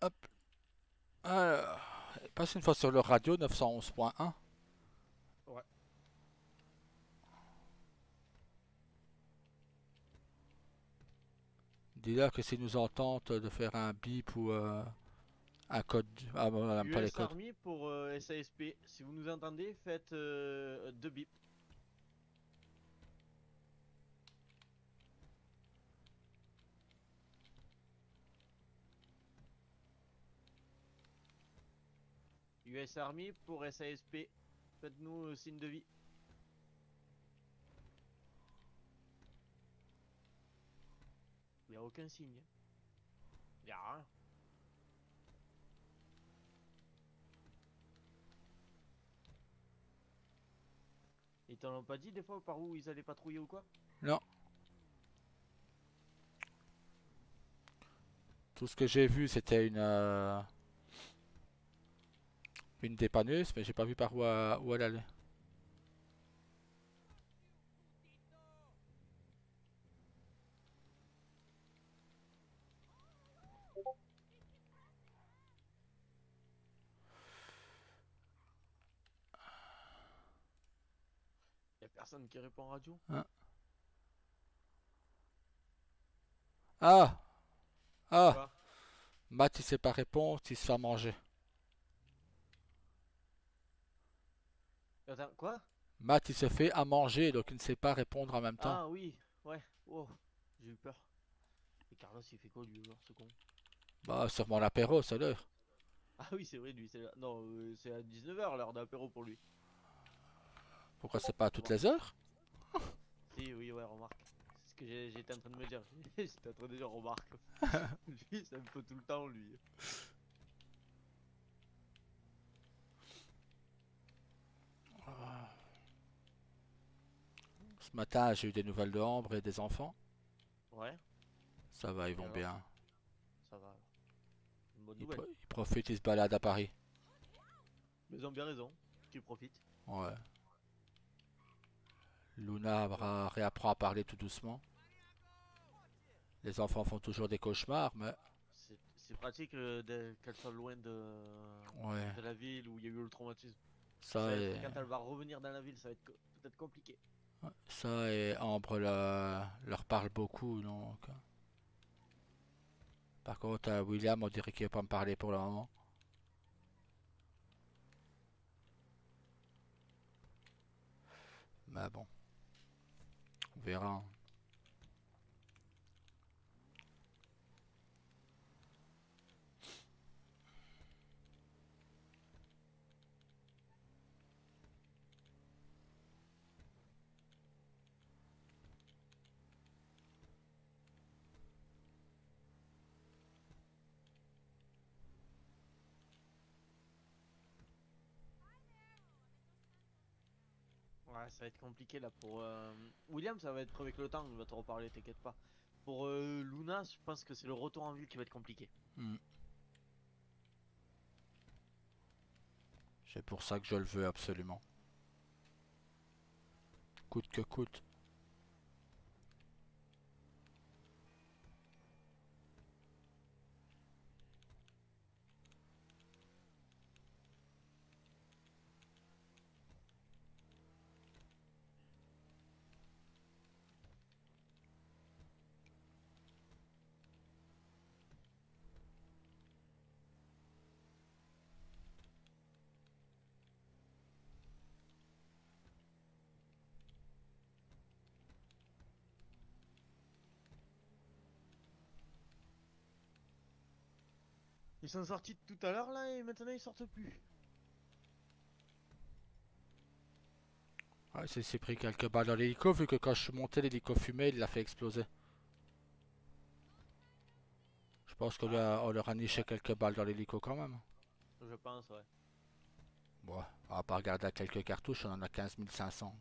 Hop. Alors, passe une fois sur le radio 911.1. Ouais. Dis-leur que s'ils nous entendent de faire un bip ou un code. Ah, bon, on n'aime pas les US codes. Army pour SASP. Si vous nous entendez, faites 2 bips. US Army pour SASP. Faites-nous signe de vie. Il n'y a aucun signe. Il n'y a rien. Ils t'en ont pas dit des fois par où ils allaient patrouiller ou quoi? Non, tout ce que j'ai vu c'était une dépanneuse, mais j'ai pas vu par où elle allait. Il y a personne qui répond en radio. Hein. Ah, ah, Quoi? Matt il sait pas répondre, il se fait manger. Attends, quoi? Matt il se fait à manger, donc il ne sait pas répondre en même temps. Ah oui, ouais. Oh, j'ai eu peur. Et Carlos, il fait quoi lui alors, ce con? Bah, sûrement l'apéro, c'est l'heure. Ah oui, c'est vrai, lui, c'est là. Non, c'est à 19h l'heure d'apéro pour lui. Pourquoi c'est pas à toutes Remarque. les heures? Si, oui, ouais, remarque. C'est ce que j'étais en train de me dire. J'étais en train de dire, remarque. Lui, ça me faut tout le temps, lui. Ce matin, j'ai eu des nouvelles de Ambre et des enfants. Ouais, Ça va, ils et vont alors? bien. Ça va alors. Une bonne nouvelle. Ils profitent, ils se baladent à Paris. Mais ils ont bien raison. Tu profites. Ouais. Luna Ouais. réapprend à parler tout doucement. Les enfants font toujours des cauchemars, mais C'est pratique qu'elle soit loin ouais, de la ville où il y a eu le traumatisme. Ça ça va être, et quand elle va revenir dans la ville, ça va être peut-être compliqué. Ambre leur parle beaucoup, donc. Par contre, William, on dirait qu'il veut pas me parler pour le moment. Mais bon, on verra. Ouais, ça va être compliqué là pour William, ça va être avec le temps, il va te reparler, t'inquiète pas. Pour Luna, je pense que c'est le retour en ville qui va être compliqué. Hmm. C'est pour ça que je le veux absolument. Coûte que coûte. Ils sont sortis tout à l'heure là et maintenant ils sortent plus. Ouais, c'est pris quelques balles dans l'hélico, vu que quand je suis monté, l'hélico fumait, il l'a fait exploser. Je pense qu'on Ah, on leur a niché ouais, quelques balles dans l'hélico quand même. je pense, ouais. Bon, on va pas regarder à quelques cartouches, on en a 15 500.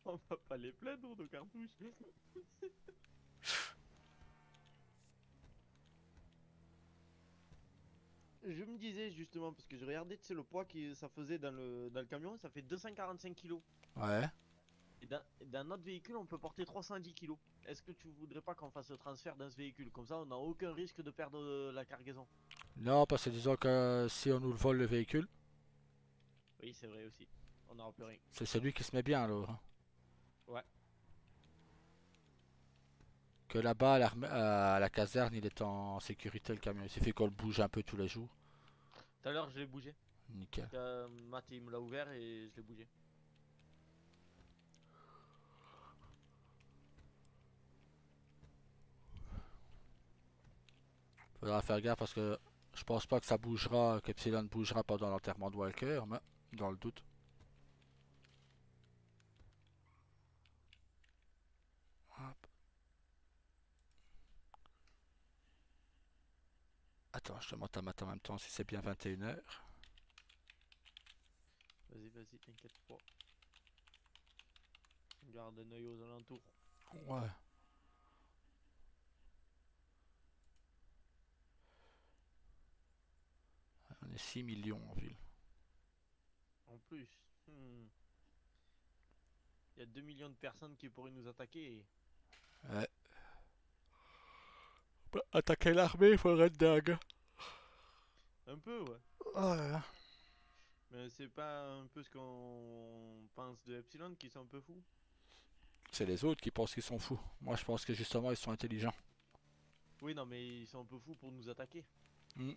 On va pas les plaindre nos cartouches. Je me disais justement, parce que je regardais, tu sais, le poids que ça faisait dans le camion, ça fait 245 kilos. Ouais. Et dans notre véhicule, on peut porter 310 kilos. Est-ce que tu voudrais pas qu'on fasse le transfert dans ce véhicule? Comme ça, on n'a aucun risque de perdre la cargaison. Non, parce que disons que si on nous le vole le véhicule, Oui, c'est vrai aussi. On n'aura plus rien. c'est celui qui se met bien alors, hein. Ouais. Que là-bas, à la caserne, il est en sécurité le camion. Il suffit qu'on le bouge un peu tous les jours. Tout à l'heure, je l'ai bougé. Nickel. Matt, il me l'a ouvert et je l'ai bougé. Faudra faire gaffe parce que je pense pas que ça bougera, qu'Epsilon bougera pendant l'enterrement de Walker, mais dans le doute. Hop. Attends, je te monte à matin en même temps si c'est bien 21h. Vas-y, vas-y, t'inquiète pas. Garde un œil aux alentours. Ouais. On est 6 millions en ville. En plus, il y a 2 millions de personnes qui pourraient nous attaquer. Ouais. Bah, attaquer l'armée, il faudrait être dingue. Un peu, ouais. Oh là là. Mais c'est pas un peu ce qu'on pense de Epsilon qui sont un peu fous? C'est les autres qui pensent qu'ils sont fous. Moi, je pense que justement, ils sont intelligents. Oui, non, mais ils sont un peu fous pour nous attaquer. Hmm.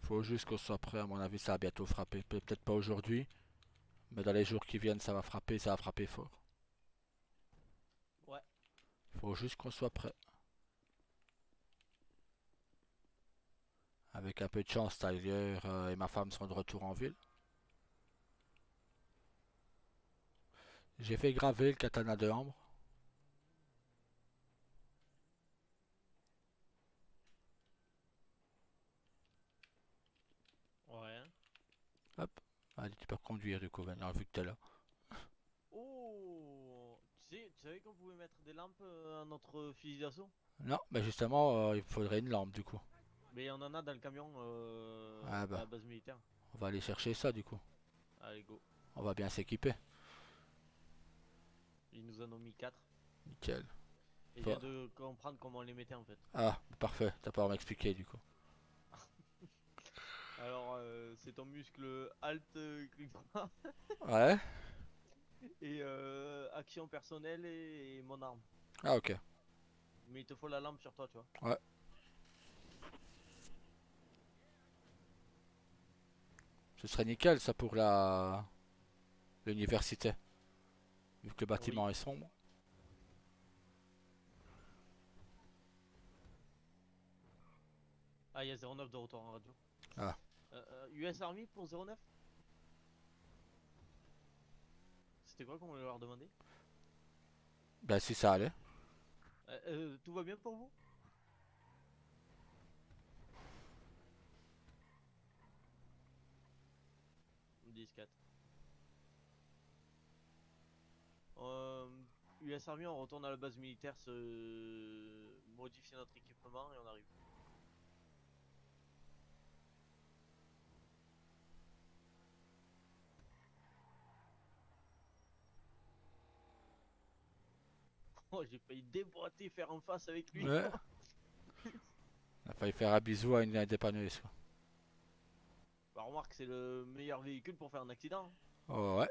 Faut juste qu'on soit prêt. À mon avis, ça va bientôt frapper. Peut-être pas aujourd'hui, mais dans les jours qui viennent, ça va frapper fort. Ouais. Faut juste qu'on soit prêt. Avec un peu de chance, Tyler et ma femme sont de retour en ville. J'ai fait graver le katana de Ambre. Ouais. Hop. Allez, tu peux conduire du coup maintenant, vu que t'es là. Oh! Tu savais qu'on pouvait mettre des lampes à notre fusil d'assaut? Non, mais justement, il faudrait une lampe du coup. Mais on en a dans le camion Ah à bah, la base militaire. on va aller chercher ça du coup. Allez, go. On va bien s'équiper. Ils nous en ont mis 4. Nickel. Et je Faut- viens de comprendre comment on les mettait en fait. Ah, parfait. T'as pas à m'expliquer du coup. Alors, c'est ton muscle Alt clic droit Ouais. et action personnelle et mon arme. Ah ok. Mais il te faut la lampe sur toi, tu vois. Ouais. Ce serait nickel ça pour la l'université. Vu que le Oui. bâtiment est sombre. Ah, il y a 09 de retour en radio. Ah. US Army pour 09? C'était quoi qu'on voulait leur demander? Ben si ça allait. Tout va bien pour vous? 10-4. Euh, US Army, on retourne à la base militaire, se modifier notre équipement et on arrive. Oh, j'ai failli déboîter, faire en face avec lui. Ouais. On a failli faire un bisou à une dépanneuse quoi. Bah, remarque, c'est le meilleur véhicule pour faire un accident. Oh, ouais.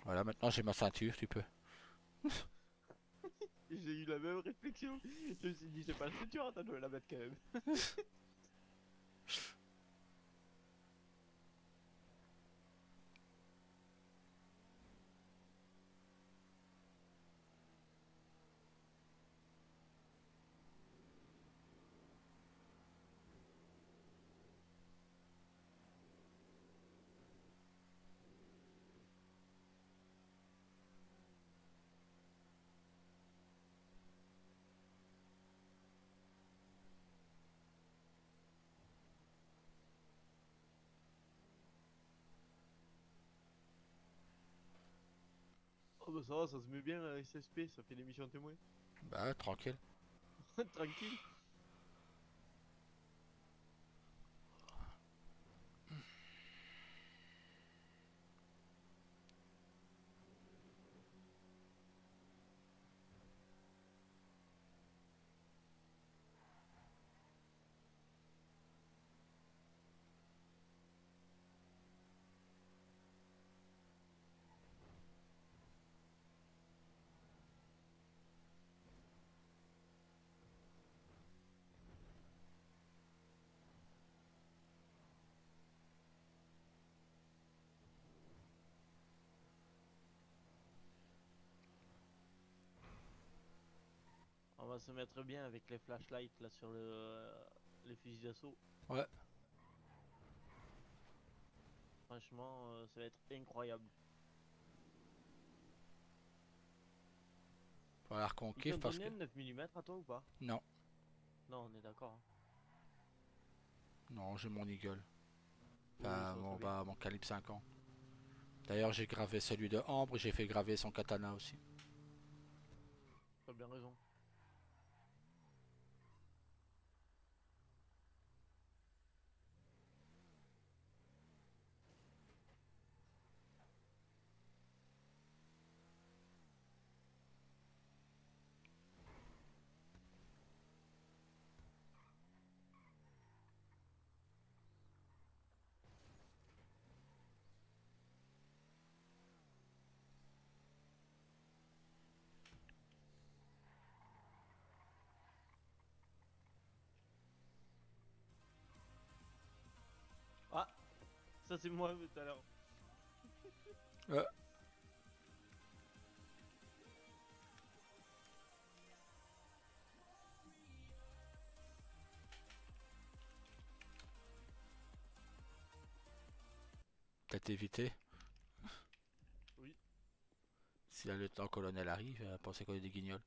Voilà, maintenant j'ai ma ceinture, tu peux. J'ai eu la même réflexion. Je me suis dit, j'ai pas la ceinture, attends, je vais la mettre quand même. Oh, bah ça va, ça se met bien la SSP, ça fait des missions témoins. Bah tranquille. Tranquille. va se mettre bien avec les flashlights là sur les fusils d'assaut. Ouais, Franchement, ça va être incroyable. va falloir qu'on Il kiffe t'en parce donnait que... un 9 mm à toi ou pas? Non, Non, on est d'accord, hein. non, j'ai mon Eagle. Oui, Enfin, ça va très bien. mon calibre 50. D'ailleurs, j'ai gravé celui de Ambre, j'ai fait graver son katana aussi. T'as bien raison. Ah, ça c'est moi tout à l'heure. Euh, Peut-être éviter. Oui. Si le lieutenant-colonel arrive, pensez qu'on est des guignols.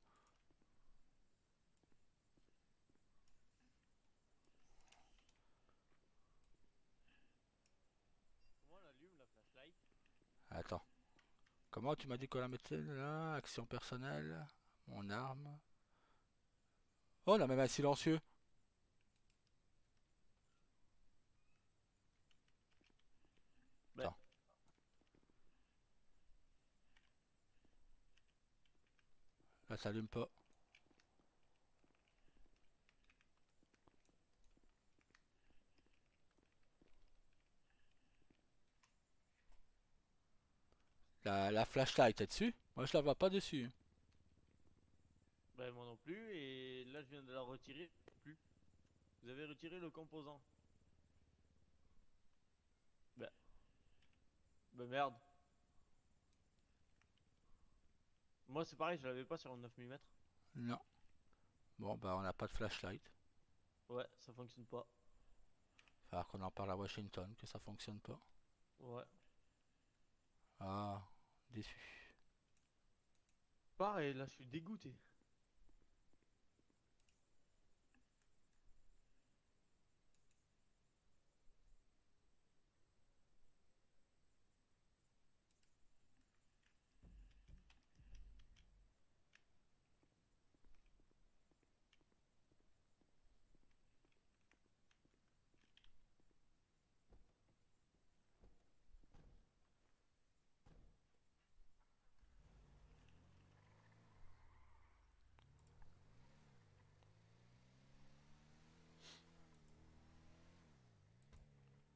Comment on allume la flashlight? Attends. Comment tu m'as dit qu'on la mettait là? Action personnelle. Mon arme. Oh, on a même un silencieux. Ben, Attends. Là, ça allume pas. La flashlight est dessus? Moi, je la vois pas dessus. ben moi non plus. Et là, je viens de la retirer. Plus. Vous avez retiré le composant. Ben, ben merde. Moi, c'est pareil, je l'avais pas sur le 9 mm. Non. Bon, bah, on n'a pas de flashlight. Ouais, ça fonctionne pas. Falloir qu'on en parle à Washington, que ça fonctionne pas. Ouais. Ah, déçu. Pareil, là, je suis dégoûté.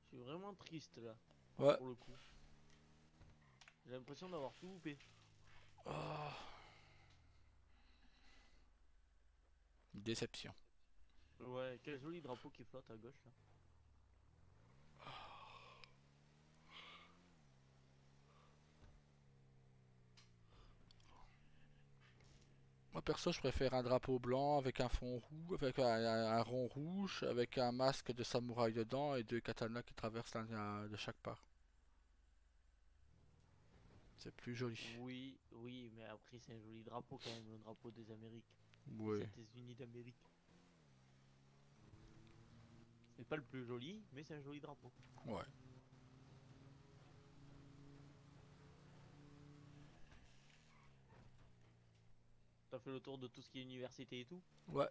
Je suis vraiment triste là, Ouais. pour le coup. J'ai l'impression d'avoir tout loupé. Oh, déception. Ouais, quel joli drapeau qui flotte à gauche là. Moi perso, je préfère un drapeau blanc avec un fond rouge, avec un rond rouge, avec un masque de samouraï dedans et deux katanas qui traversent l'un de chaque part. C'est plus joli. Oui, oui, mais après c'est un joli drapeau quand même, le drapeau des Amériques. Des Oui. États-Unis d'Amérique. C'est pas le plus joli, mais c'est un joli drapeau. Ouais. T'as fait le tour de tout ce qui est université et tout? Ouais.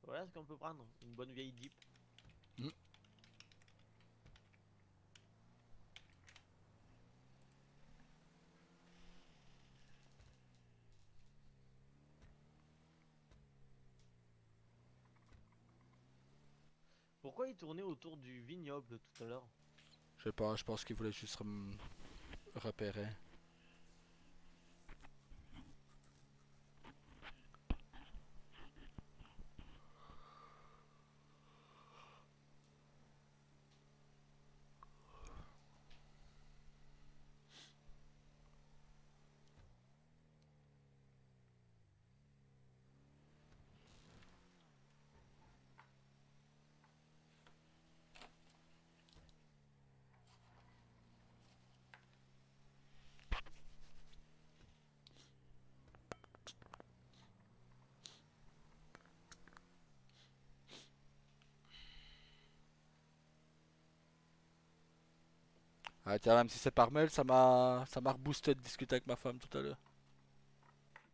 Voilà ce qu'on peut prendre, une bonne vieille Jeep. Hmm. Pourquoi il tournait autour du vignoble tout à l'heure? Je sais pas, je pense qu'il voulait juste repérer. Ah, tiens, même si c'est par mail, ça m'a reboosté de discuter avec ma femme tout à l'heure.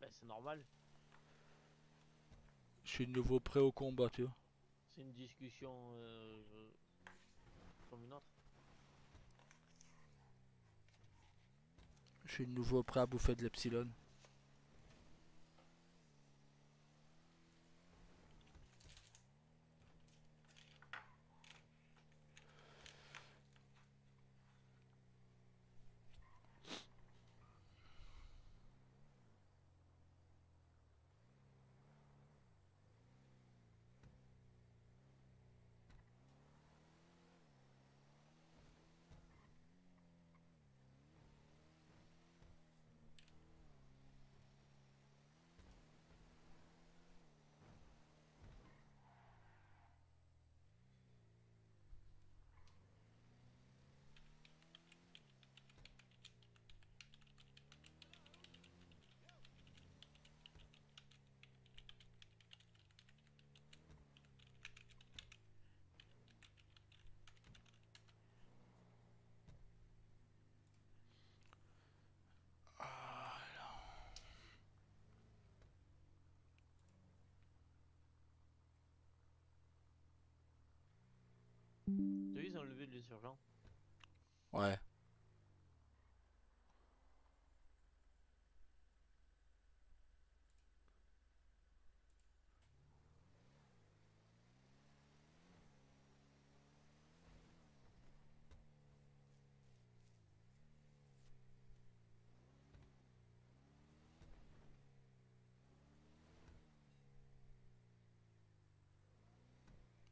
Bah, c'est normal. Je suis de nouveau prêt au combat, tu vois. C'est une discussion comme une autre. Je suis de nouveau prêt à bouffer de l'epsilon. T'as vu, ils ont levé les urgences. Ouais.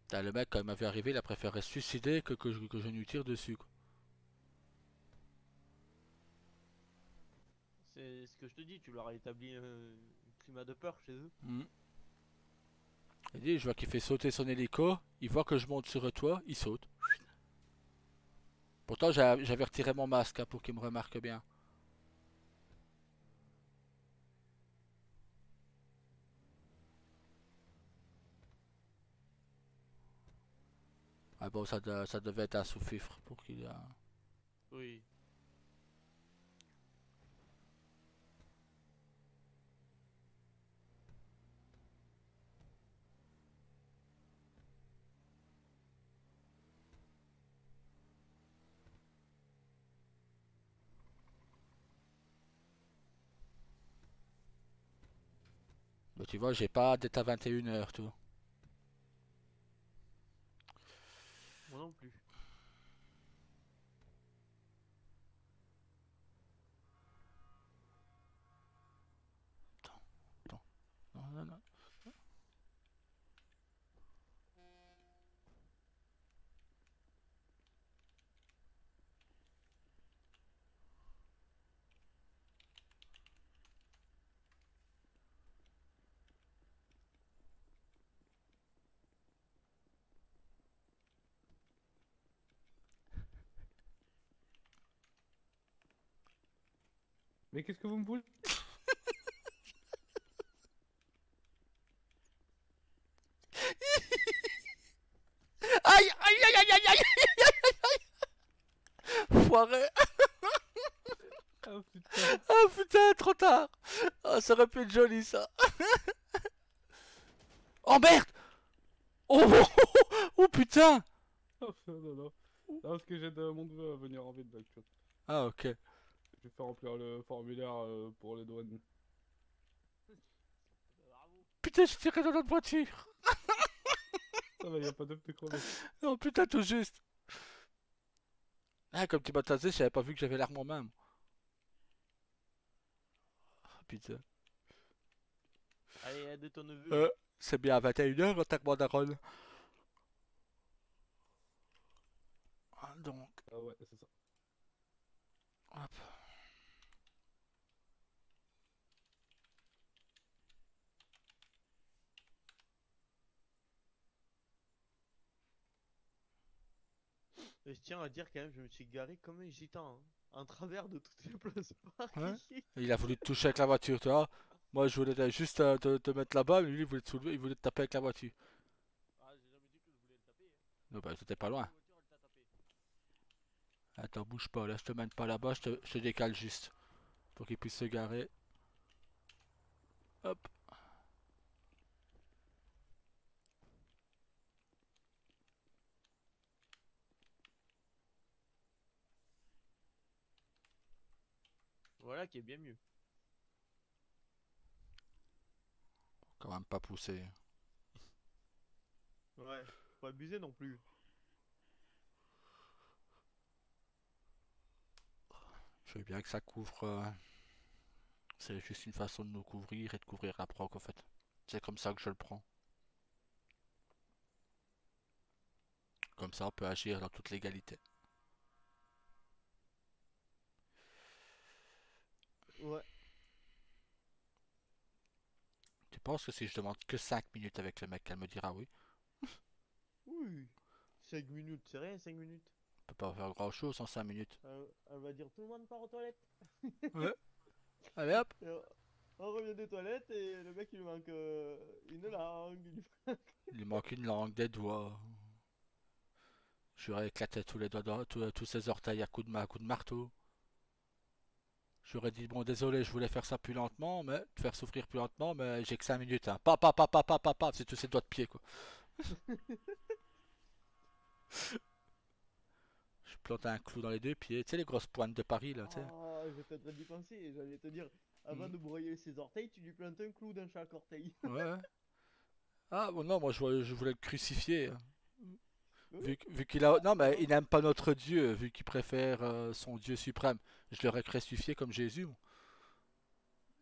Putain, le mec, quand il m'a vu arriver, il a préféré se suicider que je lui tire dessus, quoi. C'est ce que je te dis, tu leur as établi un climat de peur chez eux. Hmm. Il dit, je vois qu'il fait sauter son hélico, il voit que je monte sur le toit, il saute. Pourtant, j'avais retiré mon masque hein, pour qu'il me remarque bien. Ah bon, ça devait être un sous-fifre pour qu'il a... Oui. Mais tu vois, j'ai pas d'être à 21 h, tu vois. Moi non plus. Attends, attends. Non, non, non. Mais qu'est-ce que vous me voulez? Aïe, aïe, aïe, aïe, aïe, aïe. Foiré. Ah putain. Ah putain, trop tard. Ah, ça aurait pu être joli, ça. Oh merde. Oh, oh, oh, oh, putain. Oh, non, non. Non, parce que j'ai de mon neveu à venir en ville, actuellement. Ah, ok. Je vais faire remplir le formulaire pour les douanes. Bravo. Putain, je tirais dans notre voiture. Ça va, y a pas d'œuf de crever. Oh putain, tout juste. Ah, comme tu m'as tasé, j'avais pas vu que j'avais l'arme en main. Ah, putain. Allez, aide ton neveu. C'est bien à 21 h, attaque-moi daronne. Ah, donc, Ah ouais, c'est ça. hop. Et je tiens à dire quand même, je me suis garé comme un gitan, hein, en travers de toutes les places Ouais. Paris. Il a voulu te toucher avec la voiture, tu vois. Moi, je voulais juste te mettre là-bas, mais lui, il voulait te soulever, il voulait te taper avec la voiture. Ah, j'ai jamais dit que je voulais le taper, hein. Non, bah, c'était pas Avec loin. la voiture, elle t'a tapé. Attends, bouge pas, là, je te mène pas là-bas, je te décale juste. Pour qu'il puisse se garer. Hop. Voilà qui est bien mieux. Quand même pas pousser. Ouais, faut pas abuser non plus. Je veux bien que ça couvre. C'est juste une façon de nous couvrir et de couvrir la proc en fait. C'est comme ça que je le prends. Comme ça on peut agir dans toute légalité. Ouais. Tu penses que si je demande que 5 minutes avec le mec, elle me dira oui? Oui. 5 minutes, c'est rien 5 minutes. On peut pas faire grand chose en 5 minutes. Elle va dire tout le monde part aux toilettes. Ouais. Allez hop. Et on revient des toilettes et le mec il lui manque une langue. Il lui manque une langue, des doigts. Je lui aurais éclaté tous les doigts, tous ses orteils à coups de marteau. J'aurais dit bon désolé, je voulais faire ça plus lentement, mais te faire souffrir plus lentement, mais j'ai que 5 minutes. Hein. Pa, c'est tous ses doigts de pied quoi. Je plante un clou dans les deux pieds, tu sais les grosses pointes de Paris là, tu sais. Ah, j'étais en train d'y penser et j'allais te dire, avant Mhm. de broyer ses orteils, tu lui plantes un clou dans chaque orteil. Ouais. Ouais. Ah bon, non, moi je voulais le crucifier. Hein. Oui. Vu qu'il a. Non, mais Non. il n'aime pas notre Dieu, vu qu'il préfère son Dieu suprême. Je l'aurais crucifié comme Jésus. Moi.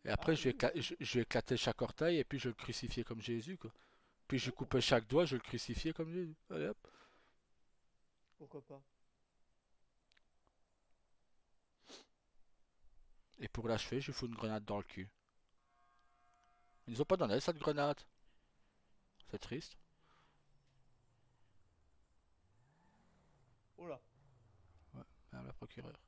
Et Ah après, oui, aussi. je lui ai éclaté chaque orteil et puis je le crucifiais comme Jésus, quoi. Puis je lui Ouais, coupais pourquoi pas. chaque doigt, je le crucifiais comme Jésus. Allez hop. Pourquoi pas. Et pour l'achever, je lui fous une grenade dans le cul. Ils nous ont pas donné cette grenade. C'est triste. Oh là. Ouais, madame la procureure.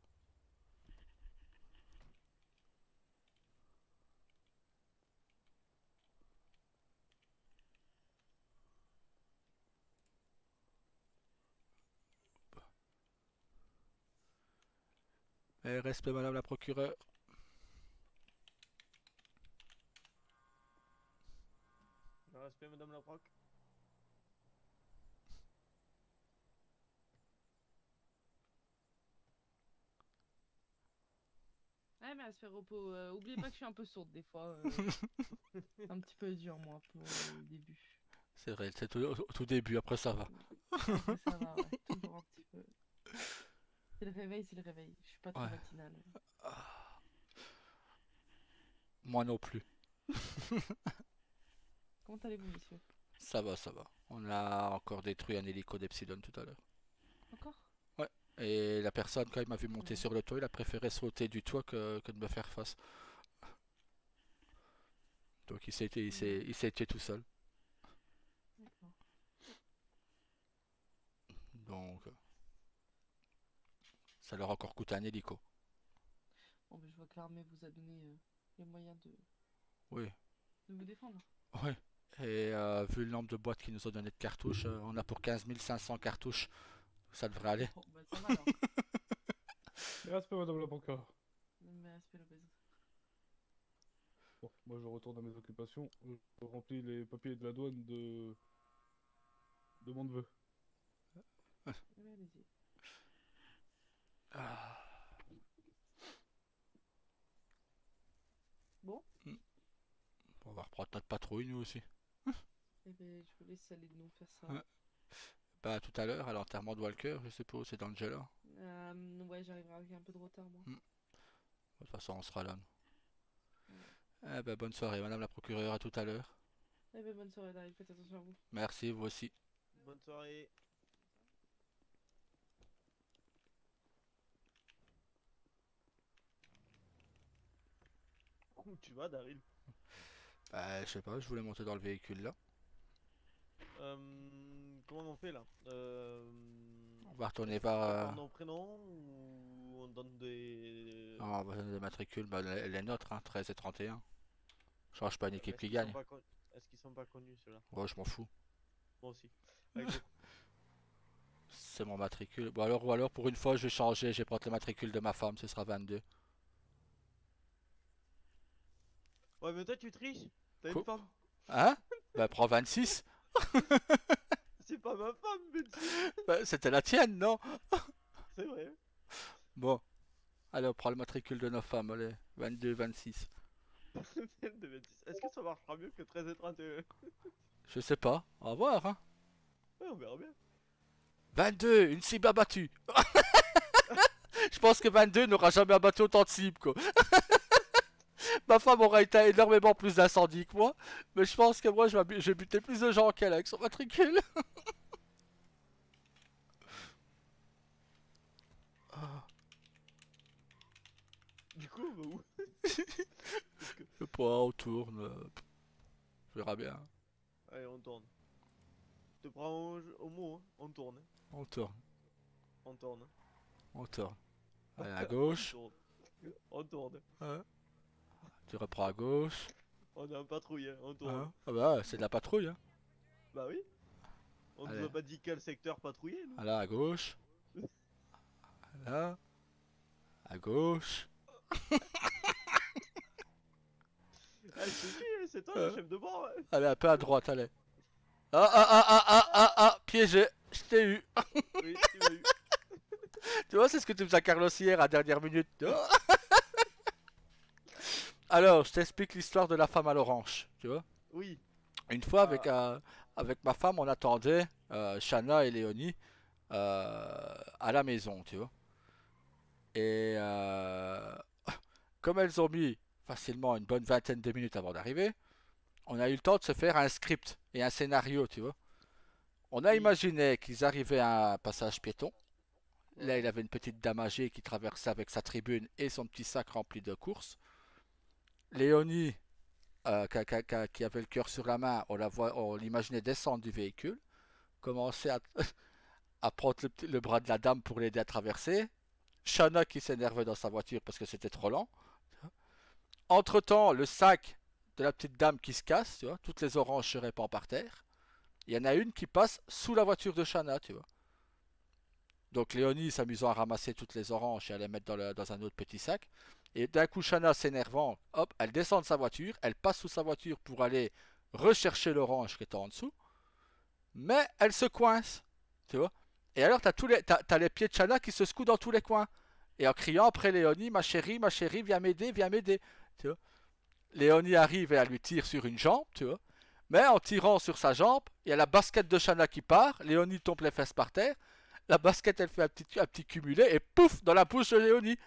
Eh, respect, madame la procureure. Le respect, madame la proc. Ouais, mais à se faire repos. Oubliez pas que je suis un peu sourde des fois. Un petit peu dur, moi, pour le début. C'est vrai, c'est au tout début, après ça va. Après, ça va, ouais. Toujours un petit peu. C'est le réveil, c'est le réveil. Je suis pas très Ouais. matinale. Moi non plus. Comment allez-vous, monsieur? Ça va, ça va. On a encore détruit un hélico d'Epsilon tout à l'heure. Encore? Ouais. Et la personne, quand il m'a vu monter Ouais. sur le toit, il a préféré sauter du toit que de me faire face. Donc il s'est tué tout seul. D'accord. Donc ça leur a encore coûté un hélico. Bon, mais je vois que l'armée vous a donné les moyens Oui. de vous défendre. Ouais. Et vu le nombre de boîtes qu'ils nous ont donné de cartouches, on a pour 15 500 cartouches. Ça devrait aller. Bon, bah ça va alors. Respect, madame la banca. Mais respect le baiser. Bon, moi je retourne à mes occupations. Je remplis les papiers de la douane de mon neveu. Oui, allez-y. Ah. Bon, On va reprendre notre patrouille nous aussi. eh ben, je vous laisse aller de nous faire ça. Ouais. Bah tout à l'heure à l'enterrement de Walker, je suppose, c'est Angela. Ouais, j'arriverai avec un peu de retard, moi. De toute façon on sera là. Ouais. Eh ben, bonne soirée madame la procureure, à tout à l'heure. Eh ben, bonne soirée, Daryl. Faites attention à vous. Merci, vous aussi. Bonne soirée. Où tu vas, Daryl? Bah je sais pas, je voulais monter dans le véhicule là. Comment on fait là? On va retourner Est-ce qu'on vers... prend nos prénoms ou on donne des... on va donner des matricules, bah, les nôtres, hein, 13 et 31. Change pas une Ouais, mais équipe est-ce qui qu'ils sont gagne. pas est-ce qu'ils sont pas connus ceux-là? Ouais, je m'en fous. Moi aussi. Avec le Ça c'est mon matricule. Ou alors pour une fois, je vais changer, je vais prendre le matricule de ma femme, ce sera 22. Ouais, mais toi, tu triches. T'as une Quoi? femme. Hein? Ben prends 26. C'est pas ma femme, Betsy. Ben, c'était la tienne, non? C'est vrai. Bon, allez, on prend le matricule de nos femmes, allez, 22, 26. De 26. Est-ce que ça marchera mieux que 13 et 31? Je sais pas, on va voir, hein. Ouais, on verra bien. 22, une cible abattue. Je pense que 22 n'aura jamais abattu autant de cibles, quoi. Ma femme aura été énormément plus d'incendies que moi, mais je pense que moi, j'ai buté plus de gens qu'elle avec son matricule. Ah, Du coup, on va où? je sais pas, on tourne, on verra bien. Allez, on tourne. Je te prends au mot, hein. On tourne. Hein. On tourne, On tourne. Hein. on tourne. Allez, à gauche. On tourne. On tourne. Hein. Tu reprends à gauche. On est en patrouille, hein. On tourne. Hein. Ah bah, c'est de la patrouille, hein. Bah oui. On Allez. nous a pas dit quel secteur patrouiller, nous. Là, à gauche. Là. À gauche. Allez, je te suis, hein, c'est toi le chef de bord. Hein. Allez, un peu à droite, allez. Ah, piégé. Je t'ai eu. Oui, tu m'as eu. Tu vois, c'est ce que tu faisais à Carlos hier à dernière minute. Alors, je t'explique l'histoire de la femme à l'orange, tu vois. Oui. Une fois, avec ma femme, on attendait Shanna et Léonie à la maison, tu vois. Et comme elles ont mis facilement une bonne vingtaine de minutes avant d'arriver, on a eu le temps de se faire un script et un scénario, tu vois. On a Oui. imaginé qu'ils arrivaient à un passage piéton. Là, Ouais. il avait une petite dame âgée qui traversait avec sa tribune et son petit sac rempli de courses. Léonie, qui avait le cœur sur la main, on l'imaginait descendre du véhicule, commencer à prendre le bras de la dame pour l'aider à traverser. Shanna qui s'énervait dans sa voiture parce que c'était trop lent. Entre-temps, le sac de la petite dame qui se casse, tu vois, toutes les oranges se répandent par terre. Il y en a une qui passe sous la voiture de Shanna, tu vois. Donc Léonie s'amusant à ramasser toutes les oranges et à les mettre dans un autre petit sac. Et d'un coup, Shanna s'énervant, hop, elle descend de sa voiture, elle passe sous sa voiture pour aller rechercher l'orange qui est en dessous. Mais elle se coince, tu vois. Et alors, t'as les pieds de Shanna qui se secouent dans tous les coins. Et en criant après Léonie, ma chérie, viens m'aider, viens m'aider. Tu vois. Léonie arrive et elle lui tire sur une jambe, tu vois. Mais en tirant sur sa jambe, il y a la basket de Shanna qui part. Léonie tombe les fesses par terre. La basket, elle fait un petit cumulé et pouf, dans la bouche de Léonie.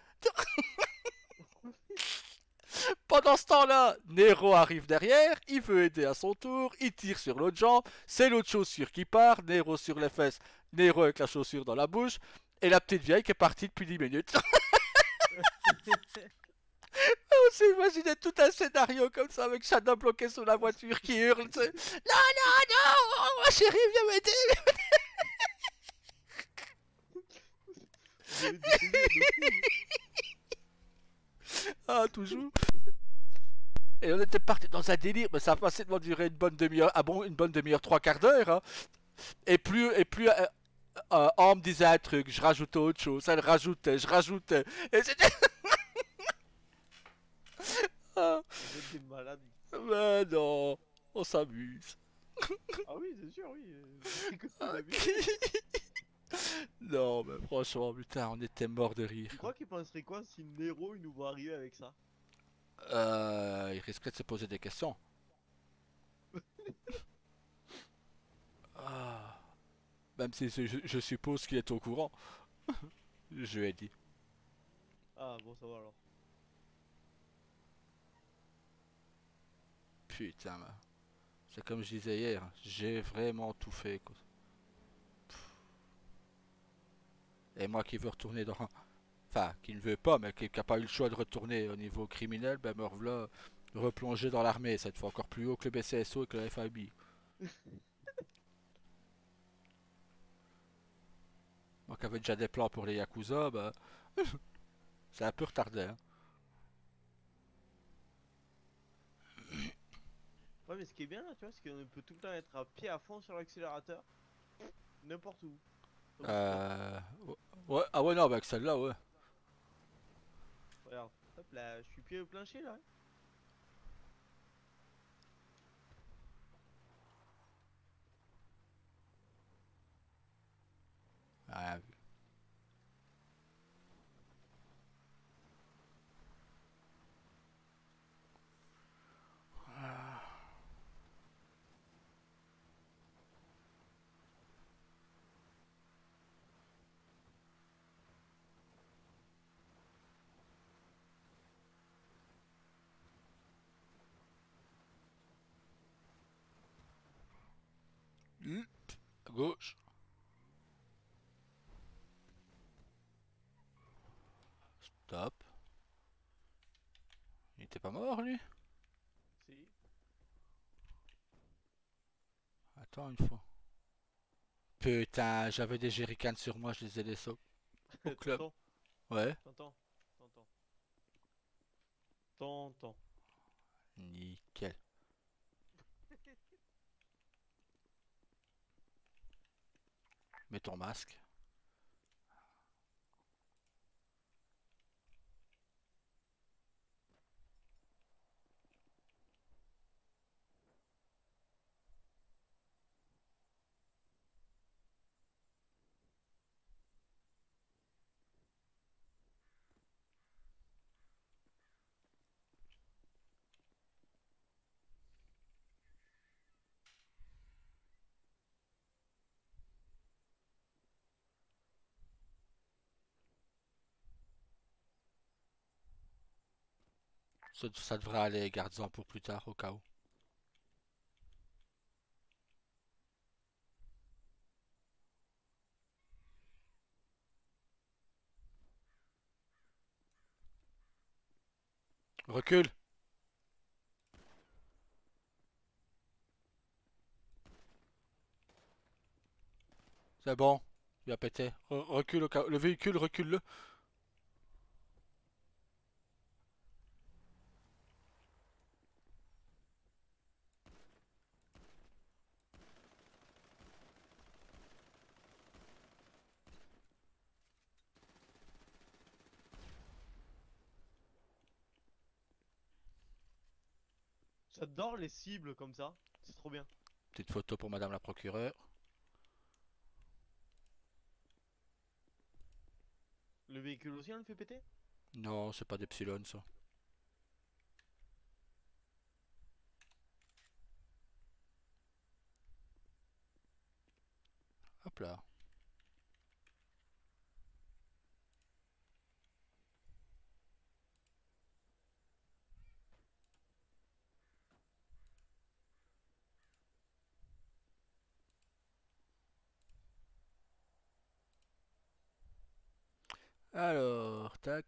Pendant ce temps-là, Nero arrive derrière, il veut aider à son tour, il tire sur l'autre jambe, c'est l'autre chaussure qui part, Nero sur les fesses, Nero avec la chaussure dans la bouche, et la petite vieille qui est partie depuis 10 minutes. On s'est imaginé tout un scénario comme ça avec Shanna bloqué sous la voiture qui hurle, tu sais. Non, non, non, ma chérie, viens m'aider. Vous avez des souvenirs de fou. Ah, toujours. Et on était parti dans un délire, mais ça a facilement duré une bonne demi-heure, ah bon, une bonne demi-heure, trois quarts d'heure, hein. Et plus, on me disait un truc, je rajoutais autre chose, elle rajoutait, je rajoutais, et c'était... Ah, Vous êtes des malades. mais non, on s'amuse. Ah oui, c'est sûr, oui. C'est que Ah, la vie. non, mais franchement, putain, on était morts de rire. Tu crois qu'il penserait quoi si Nero il nous voit arriver avec ça? Il risquerait de se poser des questions. Ah, même si je suppose qu'il est au courant. Je lui ai dit. Ah bon, ça va alors. Putain, c'est comme je disais hier, j'ai vraiment tout fait, quoi. Et moi qui veux retourner dans... Enfin, qui ne veut pas, mais qui n'a pas eu le choix de retourner au niveau criminel, ben me revoilà replongé dans l'armée, cette fois encore plus haut que le BCSO et que le FAB. Moi qui avais déjà des plans pour les Yakuza, ben... c'est un peu retardé, hein. Ouais, mais ce qui est bien là, tu vois, c'est qu'on peut tout le temps être à pied à fond sur l'accélérateur. N'importe où. Euh... Ouais, ah ouais, non, avec celle-là, ouais. Regarde, hop là, je suis pied au plancher là. Ah, à gauche. Stop. Il était pas mort, lui? Si. Attends une fois. Putain, j'avais des jerrycans sur moi, je les ai laissés au club. Tonton, Ouais. tonton, tonton. Tonton. Nickel. Mets ton masque. Ça devrait aller, garde-en pour plus tard, au cas où. Recule! C'est bon. Il a pété. Recule au cas où. Le véhicule, recule-le. J'adore les cibles comme ça. C'est trop bien. Petite photo pour madame la procureure. Le véhicule aussi, on le fait péter? Non, c'est pas d'Epsilon, ça. Hop là. Alors, tac.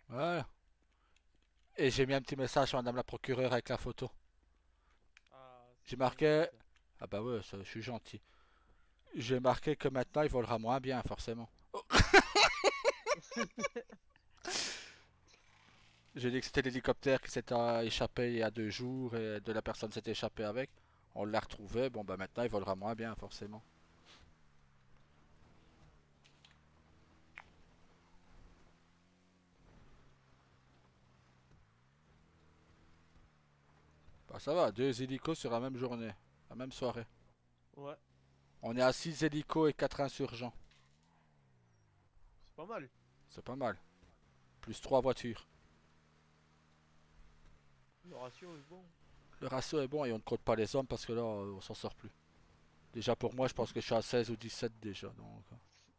Voilà. Et j'ai mis un petit message sur madame la procureure avec la photo. Ah, J'ai c'est marqué... gentil ça. Ah bah ouais, ça, je suis gentil. J'ai marqué que maintenant il volera moins bien, forcément. J'ai dit que c'était l'hélicoptère qui s'était échappé il y a 2 jours et de la personne s'était échappée avec. On l'a retrouvé, bon bah maintenant il volera moins bien, forcément. Bah ça va, 2 hélicos sur la même journée, la même soirée. Ouais, On est à 6 hélicos et 4 insurgents. c'est pas mal. C'est pas mal. Plus 3 voitures. Le ratio est bon. Le ratio est bon et on ne compte pas les hommes parce que là, on s'en sort plus. Déjà pour moi, je pense que je suis à 16 ou 17 déjà. Donc,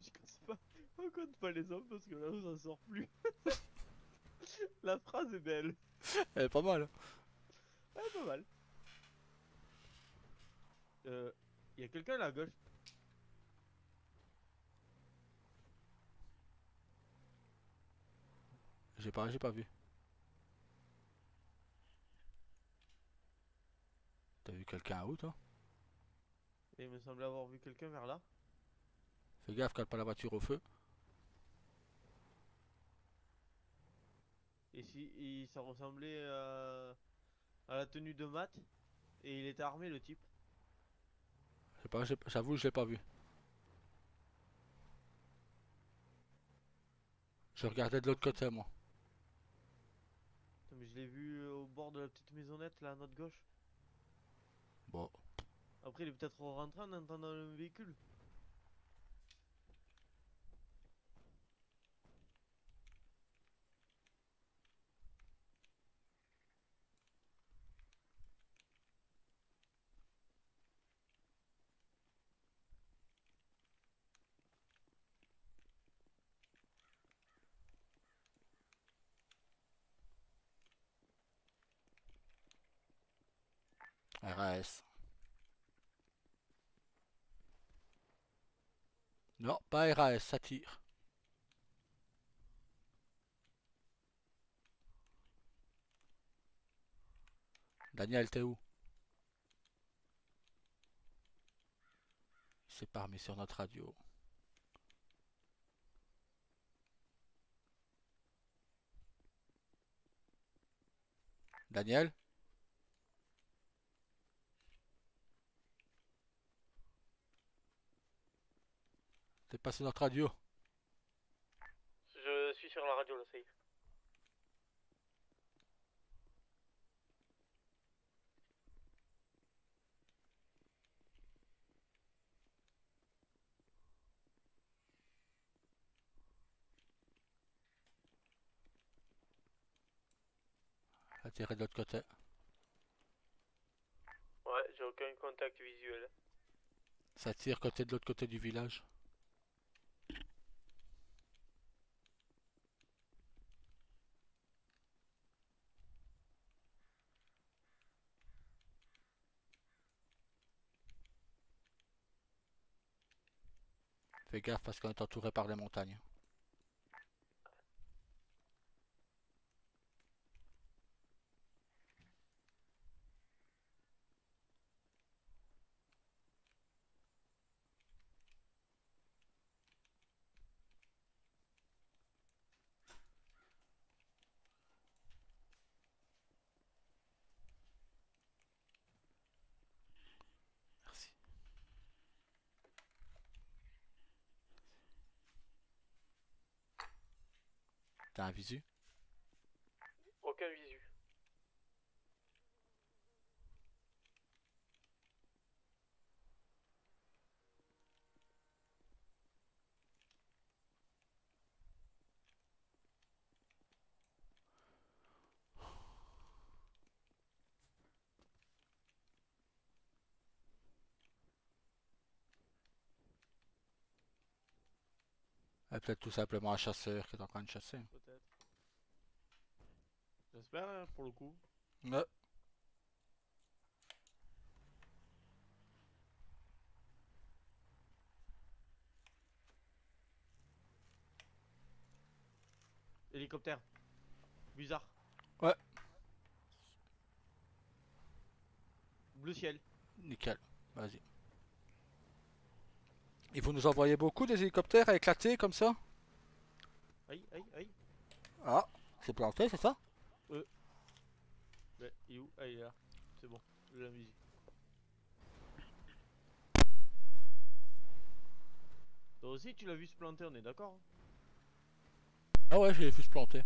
Je sais pas. On compte pas les hommes parce que là, on s'en sort plus. La phrase est belle. elle est pas mal. Ouais, pas mal. Y a quelqu'un là à gauche. J'ai pas vu. T'as vu quelqu'un où toi? Et il me semblait avoir vu quelqu'un vers là. Fais gaffe, cale pas la voiture au feu. Et si ça ressemblait à la tenue de Matt. Et il était armé le type. Je sais pas, j'avoue, je l'ai pas vu. Je regardais de l'autre côté moi. Putain, mais je l'ai vu au bord de la petite maisonnette là à notre gauche. Bon, Après il est peut-être rentré en entendant un véhicule. RAS. Non, pas RAS, ça tire. Daniel, t'es où? Il s'est pas remis sur notre radio. Daniel? T'es pas sur notre radio? Je suis sur la radio là, safe. Ça tirait de l'autre côté. Ouais, j'ai aucun contact visuel. Ça tire côté de l'autre côté du village. Fais gaffe parce qu'on est entouré par les montagnes. Merci. T'as un visu? Aucun visu. Et peut-être tout simplement un chasseur qui est en train de chasser. Peut-être. J'espère hein, pour le coup. Ouais. Hélicoptère. Bizarre. Ouais, Bleu ciel. nickel. Vas-y. Ils vont nous envoyer beaucoup des hélicoptères à éclater comme ça? Aïe, aïe, aïe. Ah, c'est planté, c'est ça? Mais il est où? Ah, il est là. C'est bon. J'ai la musique. Toi aussi, tu l'as vu se planter, on est d'accord hein. Ah ouais, j'ai vu se planter.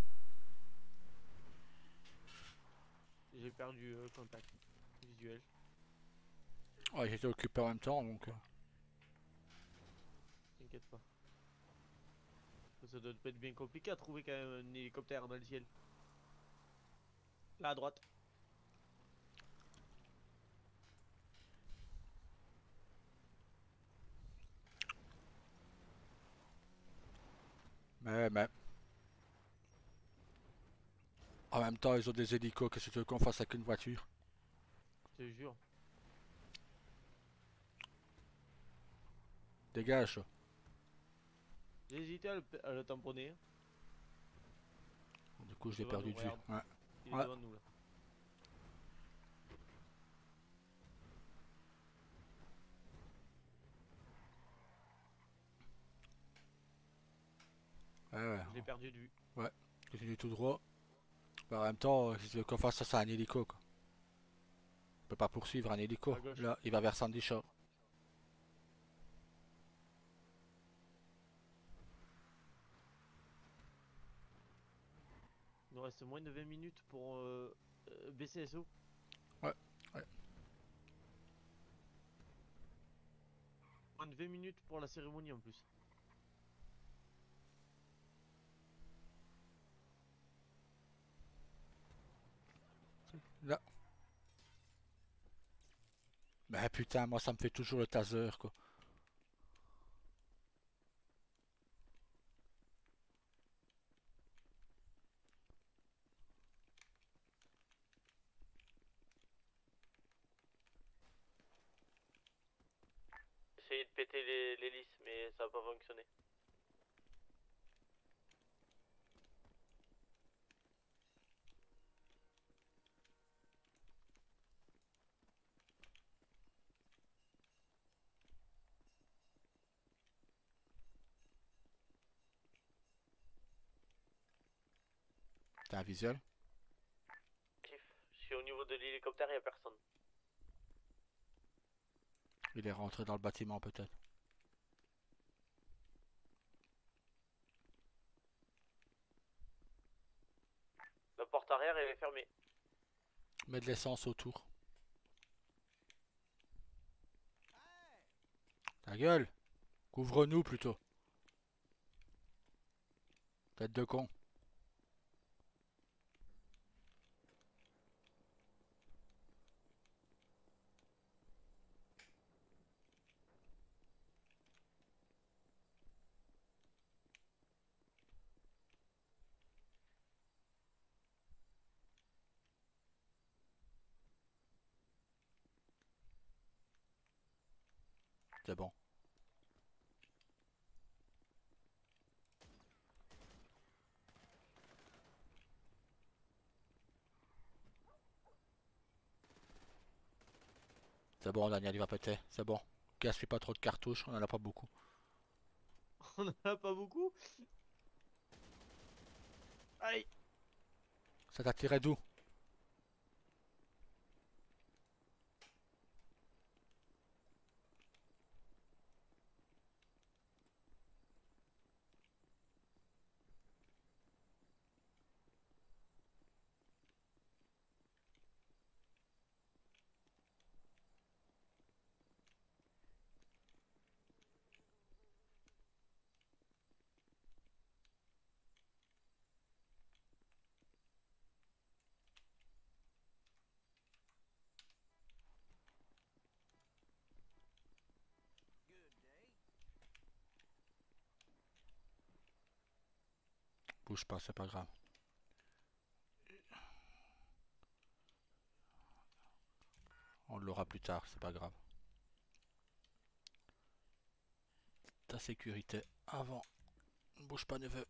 J'ai perdu contact visuel. Ouais, j'étais occupé en même temps donc. T'inquiète pas. Ça doit pas être bien compliqué à trouver quand même un hélicoptère dans le ciel. Là à droite. Ouais, mais en même temps, ils ont des hélicos. Qu'est-ce que tu veux qu'on fasse avec une voiture? Je te jure. Dégage. J'ai hésité à le tamponner. Du coup, je l'ai Devant perdu nous, de vue. regarde. Ouais. Il est Ouais. devant nous là. Ouais, ouais. Je l'ai perdu de vue. Ouais. Continue tout droit. Bah, en même temps, si tu veux qu'on fasse ça, c'est un hélico, quoi. On peut pas poursuivre un hélico. À gauche. Là, il va vers Sandy Shore. Il nous reste moins de 20 minutes pour BCSO. Ouais. Ouais. Moins de 20 minutes pour la cérémonie en plus. Là. Mais putain, moi, ça me fait toujours le taser, quoi. Essayez de péter l'hélice, mais ça va pas fonctionner. T'as un visuel? Je suis au niveau de l'hélicoptère, y a personne. Il est rentré dans le bâtiment, peut-être. La porte arrière elle est fermée. Mets de l'essence autour. Ta gueule! Couvre-nous, plutôt. Tête de con. C'est bon. C'est bon, Daniel, il va péter. C'est bon. Gaspille pas trop de cartouches, on en a pas beaucoup. On en a pas beaucoup. Aïe. Ça t'a tiré d'où? Bouge pas, c'est pas grave. On l'aura plus tard, c'est pas grave. Ta sécurité avant. Bouge pas, neveu.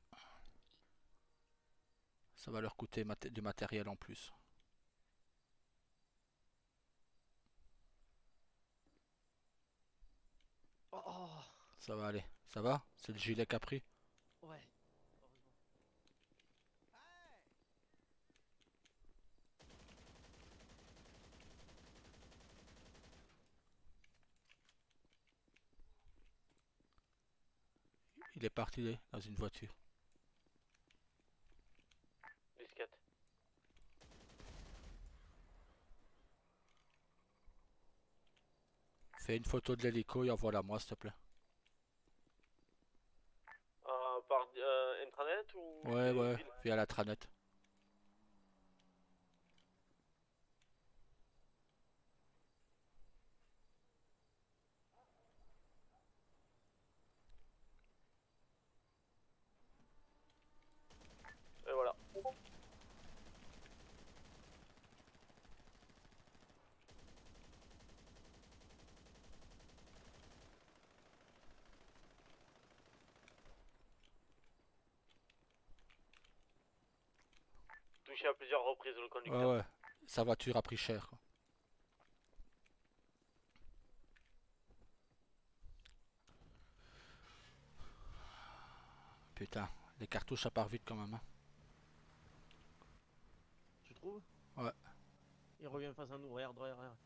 Ça va leur coûter du matériel en plus. Oh, oh. Ça va aller. Ça va? C'est le gilet qu'a pris? Ouais. Il est parti dans une voiture. 10-4. Fais une photo de l'hélico et envoie-la moi, s'il te plaît. Par intranet ou Ouais, ouais, via la tranette. Touché à plusieurs reprises le Ouais, conducteur. ouais. Sa voiture a pris cher, quoi. Putain, les cartouches ça part vite quand même. Hein. Tu trouves? Ouais. Il revient face à nous, regarde, regarde, regarde.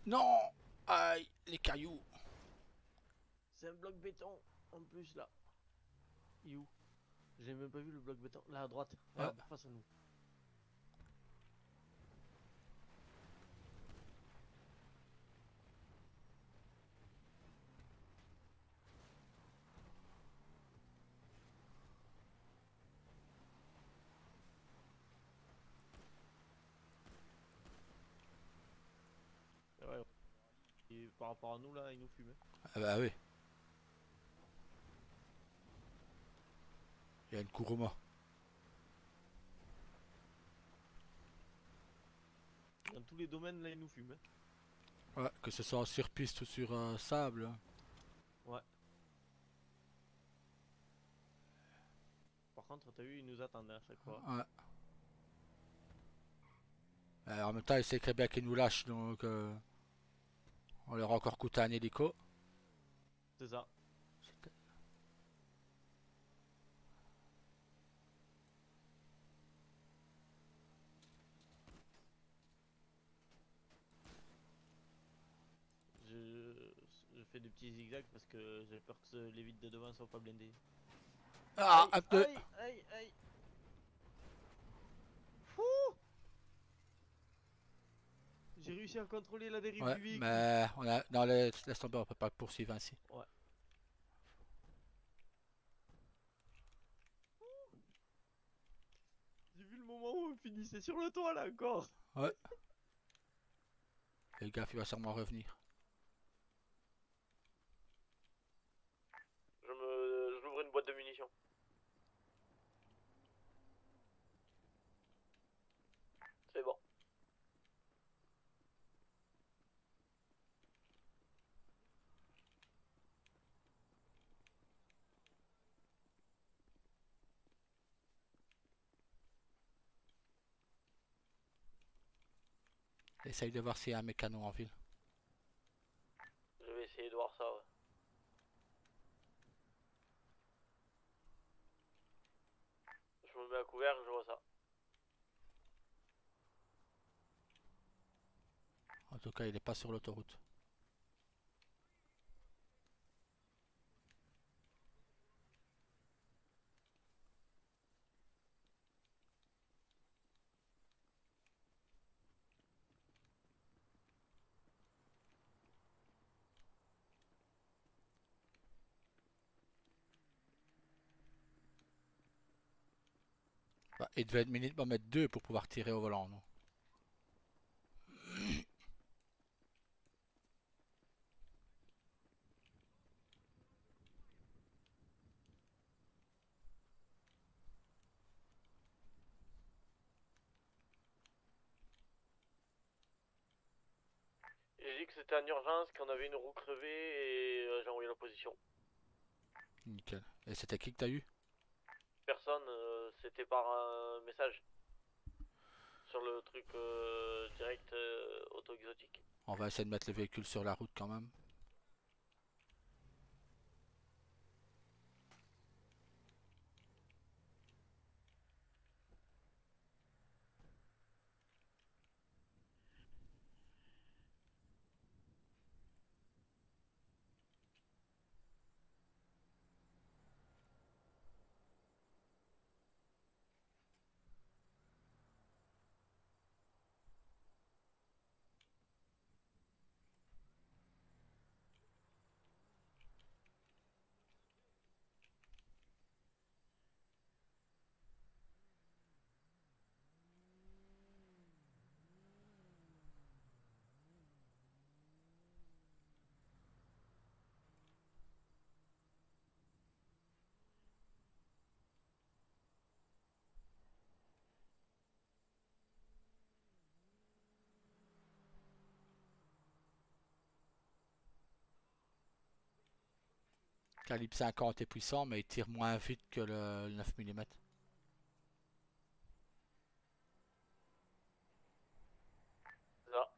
Non! Aïe, les cailloux. C'est un bloc béton en plus là. Il est où? J'ai même pas vu le bloc béton. Là à droite, regarde, face à nous. Et ouais. Et par rapport à nous là, il nous fume. Hein. Ah bah oui. Il y a une Kuruma. Dans tous les domaines là, il nous fume. Hein. Ouais, que ce soit sur piste ou sur sable. Ouais. Par contre, t'as vu, il nous attendait à chaque fois. Ouais. En même temps, il sait très bien qu'il nous lâche, donc on leur a encore coûté un hélico. C'est ça. Je fais des petits zigzags parce que j'ai peur que les vitres de devant soient pas blindées. Ah, aïe, un peu. aïe, aïe, aïe. Fouh. J'ai réussi à contrôler la dérive Ouais, du véhicule. mais on a dans les laisse tomber, on peut pas poursuivre ainsi. Ouais. J'ai vu le moment où on finissait sur le toit là encore. Ouais. Le gars, il va sûrement revenir. J'ouvre une boîte de munitions. C'est bon. Essaye de voir s'il y a un mécano en ville. Je vais essayer de voir ça, ouais. Je me mets à couvert, je vois ça. En tout cas, il est pas sur l'autoroute. Bah, il devait être minimum mettre deux pour pouvoir tirer au volant, non? J'ai dit que c'était en urgence, qu'on avait une roue crevée et j'ai envoyé la position. Nickel. Et c'était qui que t'as eu? Personne, c'était par un message. Sur le truc direct auto-exotique. On va essayer de mettre le véhicule sur la route quand même. Calibre 50 est puissant, mais il tire moins vite que le 9 mm. C'est ça.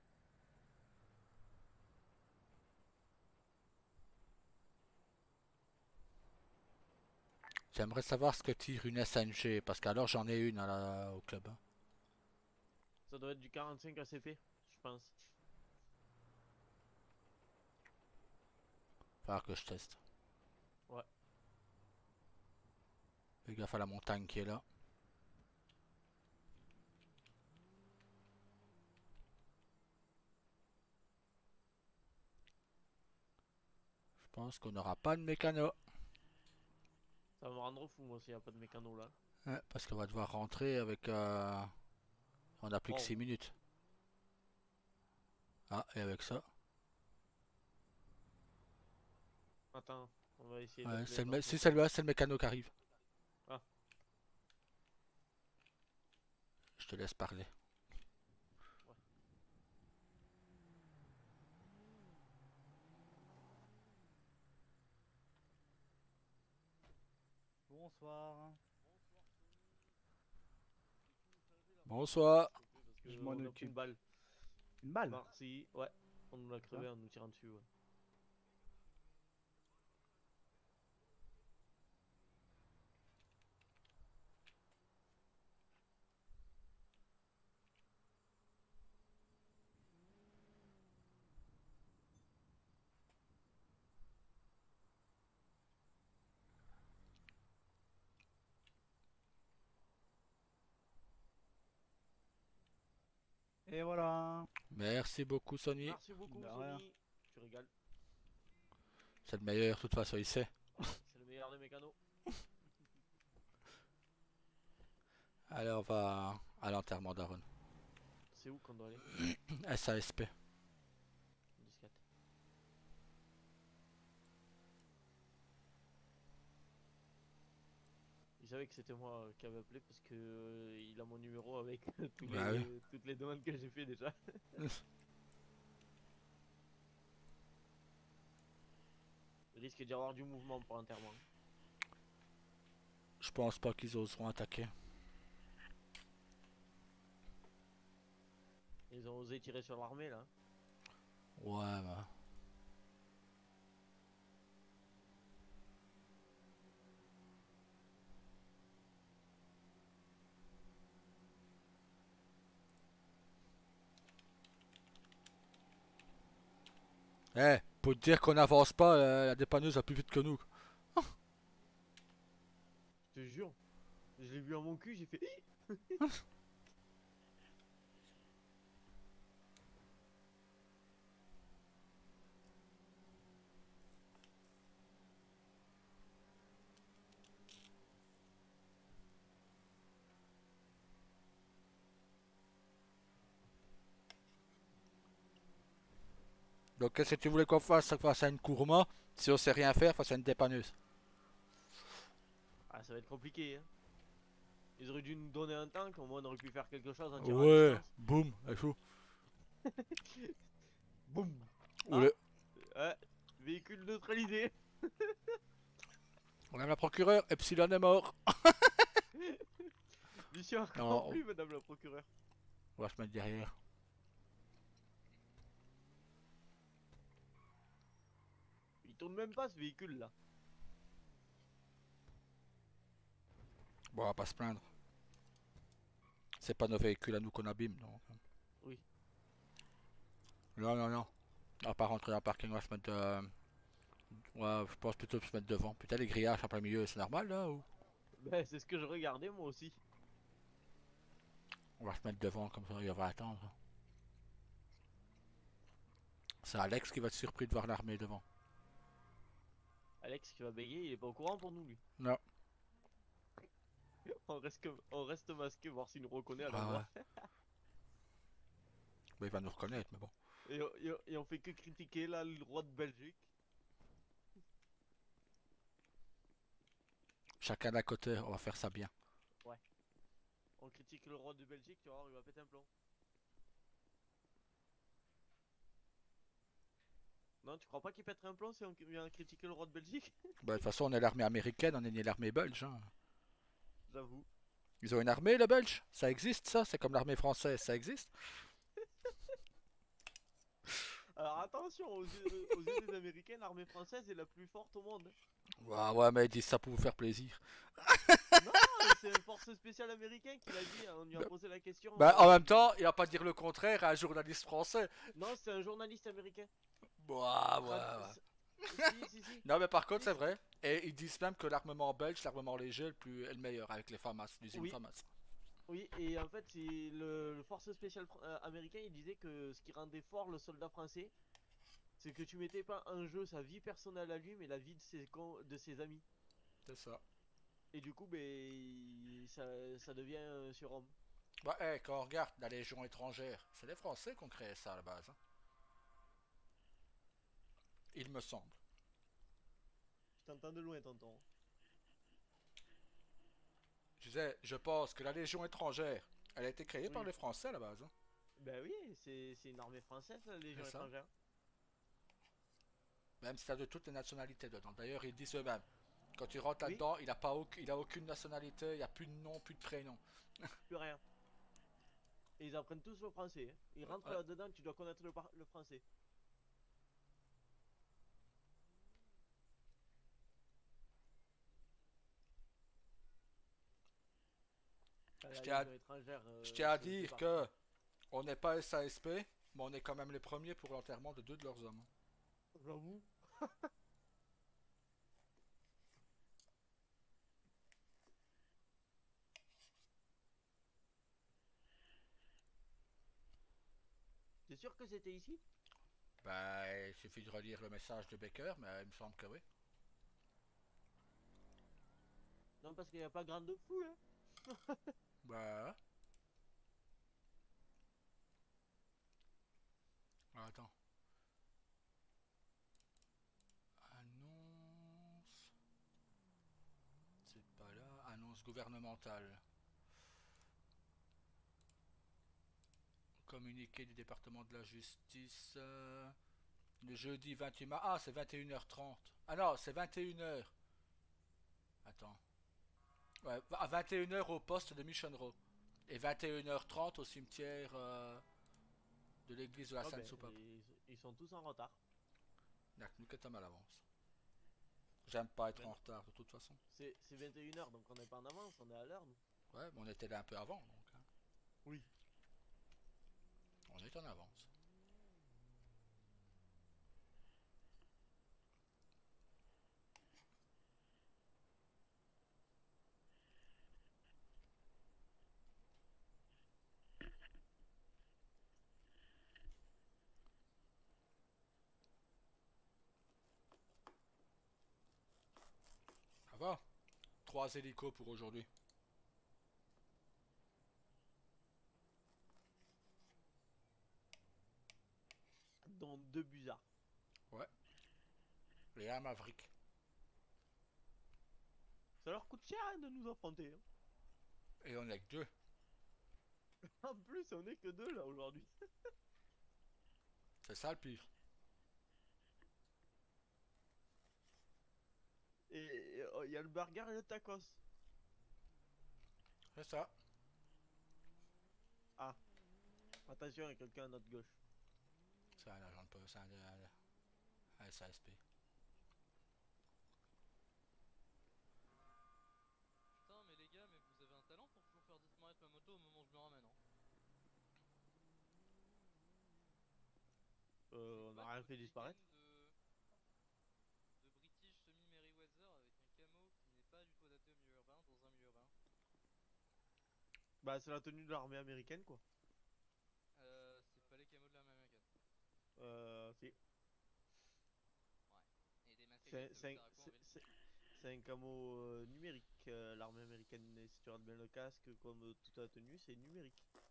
J'aimerais savoir ce que tire une SNG, parce qu'alors j'en ai une au club, hein. Ça doit être du 45 ACP, je pense. Falloir que je teste. Ouais. Fais gaffe à la montagne qui est là. Je pense qu'on n'aura pas de mécano. Ça va me rendre fou, moi, s'il n'y a pas de mécano là. Ouais, parce qu'on va devoir rentrer avec... on a plus que Oh. 6 minutes. Ah, et avec ça. Attends, on va essayer Ouais, d'appeler notre si mécano. c'est le mécano qui arrive. Ah. Je te laisse parler. Ouais. Bonsoir. Bonsoir. Parce que Je m'en on a pris occupe. une balle. Une balle. Merci, ouais. On nous l'a crevé en nous tirant dessus, ouais. Et voilà. Merci beaucoup, Sony. Merci beaucoup, De rien. Sony. Tu régales. C'est le meilleur, de toute façon, il sait. C'est le meilleur des mécanos. Allez, on va à l'enterrement d'Aaron. C'est où qu'on doit aller? SASP. Disquette. Il savait que c'était moi qui avait appelé parce que il a mon numéro avec Bah oui. toutes les demandes que j'ai fait déjà. Il risque d'y avoir du mouvement pour l'enterrement. Je pense pas qu'ils oseront attaquer. Ils ont osé tirer sur l'armée là. Ouais, bah. Eh, pour te dire qu'on n'avance pas, la dépanneuse va plus vite que nous. Je te jure. Je l'ai vu à mon cul, j'ai fait. Donc qu'est-ce que tu voulais qu'on fasse face à une Kurma si on sait rien faire face à une dépanneuse? Ah, ça va être compliqué, hein. Ils auraient dû nous donner un tank, au moins on aurait pu faire quelque chose en tirant à Ouais, distance. boum, elle chaud. Boum. Ou Ah. le- Ouais, véhicule neutralisé. Madame la procureure, Epsilon est mort. Mission Non. accomplie, madame la procureure. On va se mettre derrière. Il tourne même pas ce véhicule là. Bon, on va pas se plaindre. C'est pas nos véhicules à nous qu'on abîme, non. Oui. Non, non, non. On va pas rentrer dans le parking, on va se mettre... Ouais, je pense plutôt se mettre devant. Putain, les grillages en plein milieu, c'est normal là ou... Ben, c'est ce que je regardais moi aussi. On va se mettre devant, comme ça, il va attendre. C'est Alex qui va être surpris de voir l'armée devant. Alex qui va bégayer, il est pas au courant pour nous lui. Non. On reste masqué, voir s'il nous reconnaît à la Ah voix. Bah, il va nous reconnaître, mais bon. Et on fait que critiquer là le roi de Belgique. Chacun d'à côté, on va faire ça bien. On critique le roi de Belgique, tu vas voir, il va péter un plomb. Non, tu crois pas qu'il pèterait un plomb si on vient critiquer le roi de Belgique? Bah, de toute façon, on est l'armée américaine, on est ni l'armée belge. Hein. J'avoue. Ils ont une armée, les Belges? Ça existe, ça? C'est comme l'armée française, ça existe? Alors attention, aux yeux des Américains, l'armée française est la plus forte au monde. Ouais, ouais, mais ils disent ça pour vous faire plaisir. Non, c'est une force spéciale américain qui l'a dit, on lui a posé la question. Bah, en même temps, il va pas dire le contraire à un journaliste français. Non, c'est un journaliste américain. Ouais, ouais. Si. Non, mais par contre, Si, c'est si. vrai. Et ils disent même que l'armement belge, l'armement léger, est le meilleur avec les FAMAS, l'usine Oui. FAMAS. Oui, et en fait, c'est le force spéciale américain, il disait que ce qui rendait fort le soldat français, c'est que tu mettais pas en jeu sa vie personnelle à lui, mais la vie de ses amis. C'est ça. Et du coup, ben, ça devient un surhomme. Bah, hey, quand on regarde la Légion étrangère, c'est les Français qui ont créé ça à la base. Hein. Il me semble. Je t'entends de loin, tonton. Je disais, je pense que la Légion étrangère, elle a été créée par Oui. les Français à la base. Hein. Ben oui, c'est une armée française, la Légion C'est ça. étrangère. Même si t'as de toutes les nationalités dedans. D'ailleurs, ils disent eux-mêmes. Quand tu rentres Oui. là-dedans, il a aucune nationalité, il n'y a plus de nom, plus de prénom. Plus rien. Et ils apprennent tous le français. Hein. Ils rentrent Ouais. là-dedans, tu dois connaître le français. La Je tiens à- Légion étrangère, Je tiens à c'est dire parti. que on n'est pas SASP, mais on est quand même les premiers pour l'enterrement de 2 de leurs hommes. J'avoue. T'es sûr que c'était ici? Bah, il suffit de relire le message de Baker, mais il me semble que oui. Non, parce qu'il n'y a pas grande foule. Hein. Bah. Attends. Annonce. C'est pas là. Annonce gouvernementale. Communiqué du département de la justice. Le jeudi 28 mars. Ah, c'est 21h30. Ah non, c'est 21h. Attends. Ouais, à 21h au poste de Mission Row. Et 21h30 au cimetière de l'église de la Oh, ben, Sainte-Soupape. ils sont tous en retard. Y'a que nous qui sommes à l'avance. J'aime pas être Ben en non. retard de toute façon. C'est 21h, donc on n'est pas en avance, on est à l'heure. Nous. Ouais, mais on était là un peu avant, donc. Hein. Oui. On est en avance. Ça va? 3 hélicos pour aujourd'hui. Dont 2 busards. Ouais. Et un Maverick. Ça leur coûte cher hein, de nous affronter. Hein. Et on est que 2. En plus, on est que 2 là aujourd'hui. C'est ça le pire. Et il y a le burger et le tacos. C'est ça. Ah, attention, il y a quelqu'un à notre gauche. C'est un agent de poste, un SASP. Putain, mais les gars, mais vous avez un talent pour toujours faire disparaître ma moto au moment où je me ramène. Hein. On n'a rien fait disparaître. De British Semi Merryweather avec un camo qui n'est pas du tout adapté au milieu urbain, dans un milieu urbain. Bah, c'est la tenue de l'armée américaine quoi. C'est pas les camos de l'armée américaine. Si. Ouais. Et des masques C'est avec c'est un, des en ville. c'est un camo numérique. L'armée américaine, et si tu regardes bien le casque, comme toute la tenue, c'est numérique. Ouais.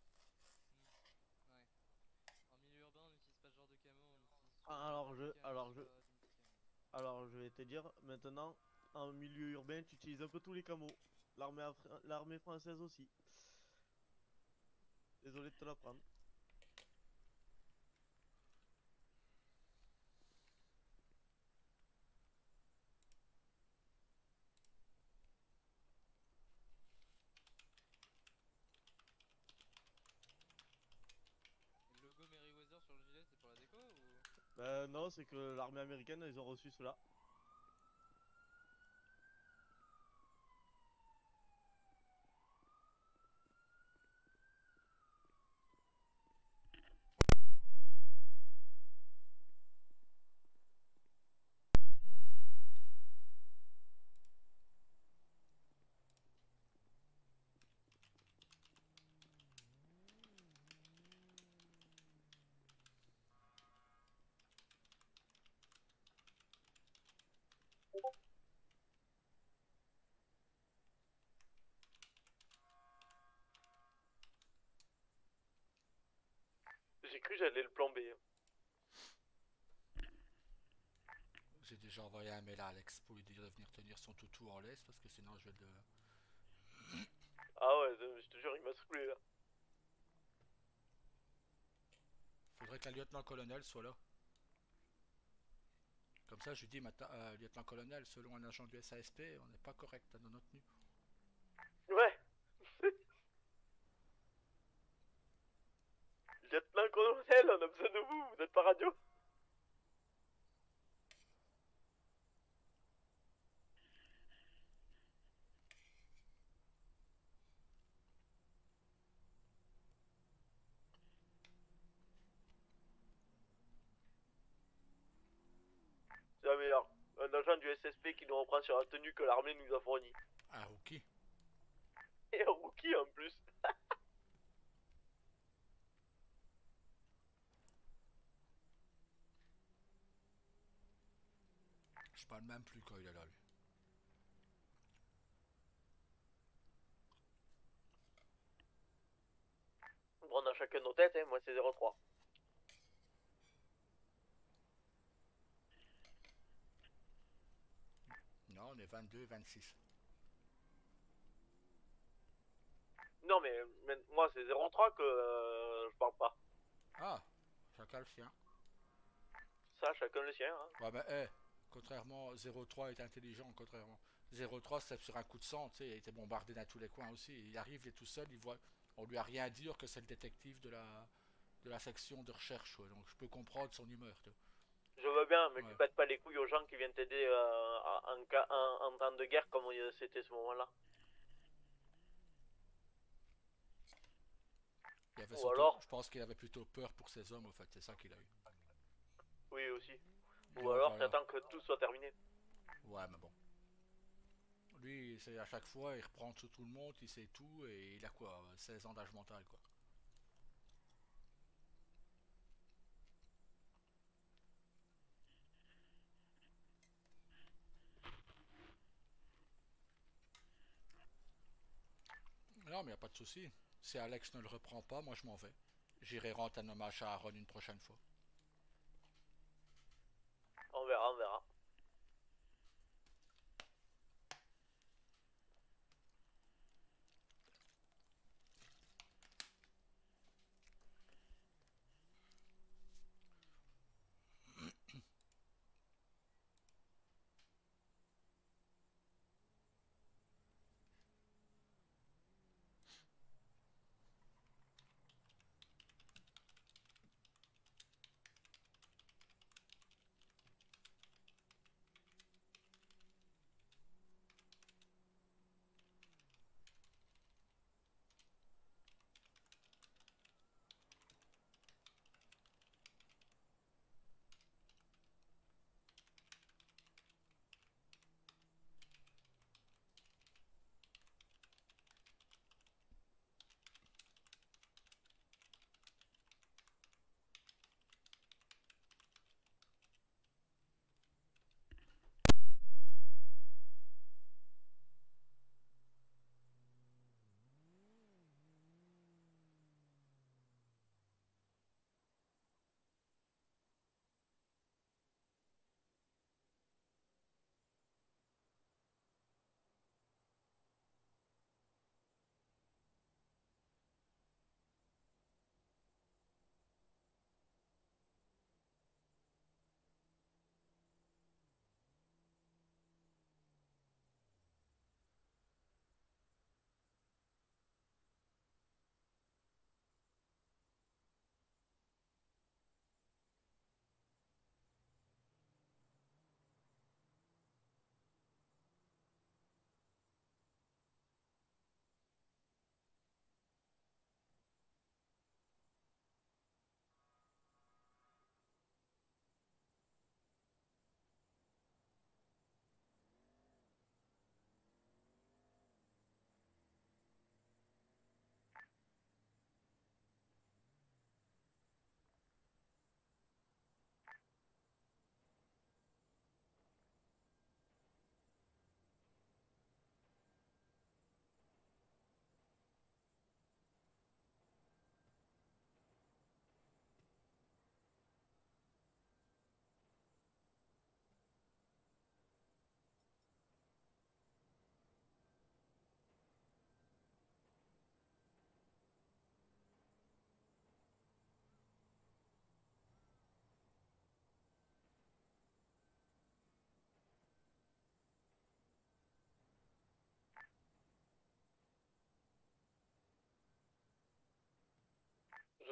En milieu urbain, on n'utilise pas ce genre de camo, on utilise soit Ah, alors des je, camos, alors je, soit des multicamos. alors je vais te dire, maintenant, en milieu urbain, tu utilises un peu tous les camos. L'armée française aussi. Désolé de te l'apprendre. sur le gilet, c'est pour la déco ou... Bah non, c'est que l'armée américaine, ils ont reçu cela. J'ai cru que j'allais le plomber. J'ai déjà envoyé un mail à Alex pour lui dire de venir tenir son toutou en laisse parce que sinon je vais le... Ah ouais, je te jure, il m'a saoulé là. Faudrait que la lieutenant-colonel soit là. Comme ça je lui dis, lieutenant-colonel, selon un agent du SASP, on n'est pas correct dans notre tenue. Ouais. Lieutenant-colonel, on a besoin de vous, vous êtes pas radio? C'est la meilleure. Un agent du SSP qui nous reprend sur la tenue que l'armée nous a fournie. Un rookie. Et un rookie en plus. Je parle même plus quand il est là lui. Bon, on a chacun nos têtes, hein. Moi c'est 03. Non, on est 22, 26. Non mais moi c'est 03 que je parle pas. Ah, chacun le sien. Ça, chacun le sien. Hein. Ouais, contrairement, 03 est intelligent, contrairement. 03, c'est sur un coup de sang, tu sais, il a été bombardé dans tous les coins aussi. Il arrive, il est tout seul, il voit. On lui a rien dit que c'est le détective de la section de recherche, ouais. Donc je peux comprendre son humeur, tu vois. Je veux bien, mais Ouais. tu pètes pas les couilles aux gens qui viennent t'aider en temps de guerre comme c'était ce moment-là. Il avait Ou surtout, alors- je pense qu'il avait plutôt peur pour ses hommes, en fait, c'est ça qu'il a eu. Oui, aussi. Ou Donc, alors voilà. t'attends que tout soit terminé. Ouais, mais bon. Lui, c'est à chaque fois, il reprend tout le monde, il sait tout, et il a quoi, 16 ans d'âge mental, quoi. Non, mais y a pas de souci. Si Alex ne le reprend pas, moi je m'en vais. J'irai rendre un hommage à Aaron une prochaine fois. On verra, on verra.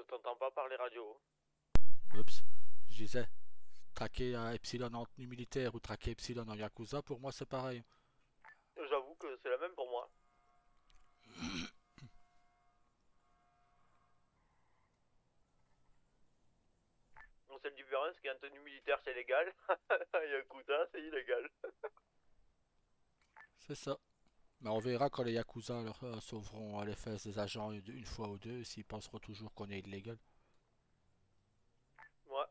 t'entends pas par les radios. Oups, je disais, traquer un Epsilon en tenue militaire ou traquer Epsilon en Yakuza, pour moi c'est pareil. J'avoue que c'est la même pour moi. La seule différence, c'est qu'en tenue militaire c'est légal, Yakuza c'est illégal. C'est ça. Mais on verra quand les Yakuza leur sauveront les fesses des agents une fois ou deux, s'ils penseront toujours qu'on est illégal. Ouais.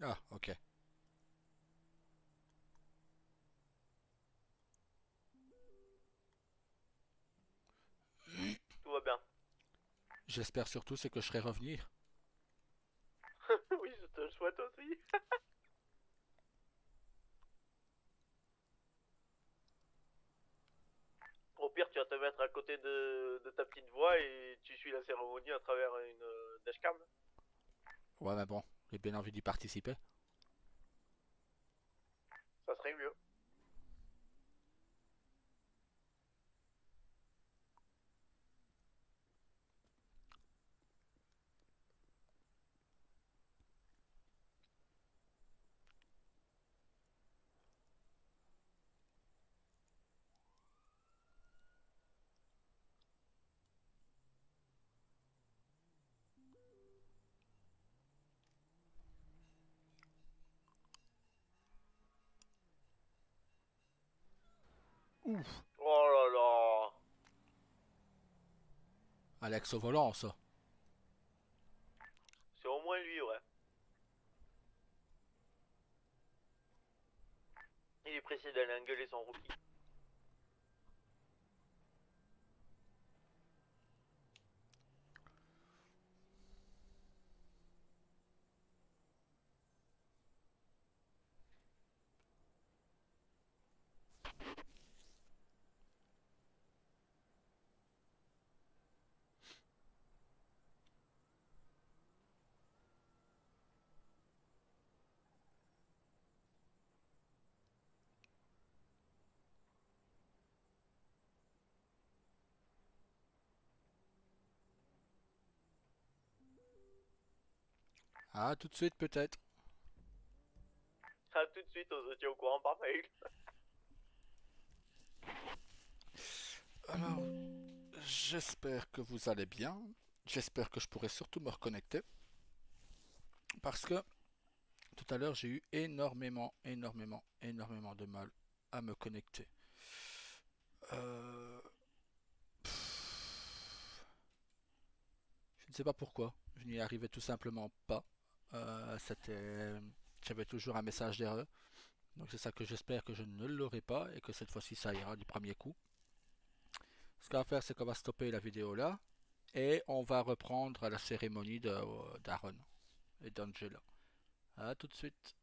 Ah, ok. Tout va bien. J'espère surtout c'est que je serai revenir. Oui, je te le souhaite aussi. Au pire, tu vas te mettre à côté de ta petite voix et tu suis la cérémonie à travers une dashcam. Ouais, mais bon, j'ai bien envie d'y participer. Ça serait mieux. Ouf. Oh là là. Alex au volant, ça. C'est au moins lui, ouais. Il est pressé d'aller engueuler son rookie. Ah, tout de suite peut-être. Ah, tout de suite, on se tient au courant par mail. Alors, j'espère que vous allez bien. J'espère que je pourrai surtout me reconnecter. Parce que tout à l'heure, j'ai eu énormément de mal à me connecter. Euh, Je ne sais pas pourquoi. Je n'y arrivais tout simplement pas. J'avais toujours un message d'erreur. Donc c'est ça que j'espère que je ne l'aurai pas et que cette fois-ci ça ira du premier coup. Ce qu'on va faire, c'est qu'on va stopper la vidéo là. Et on va reprendre la cérémonie d'Aaron et d'Angela. À tout de suite.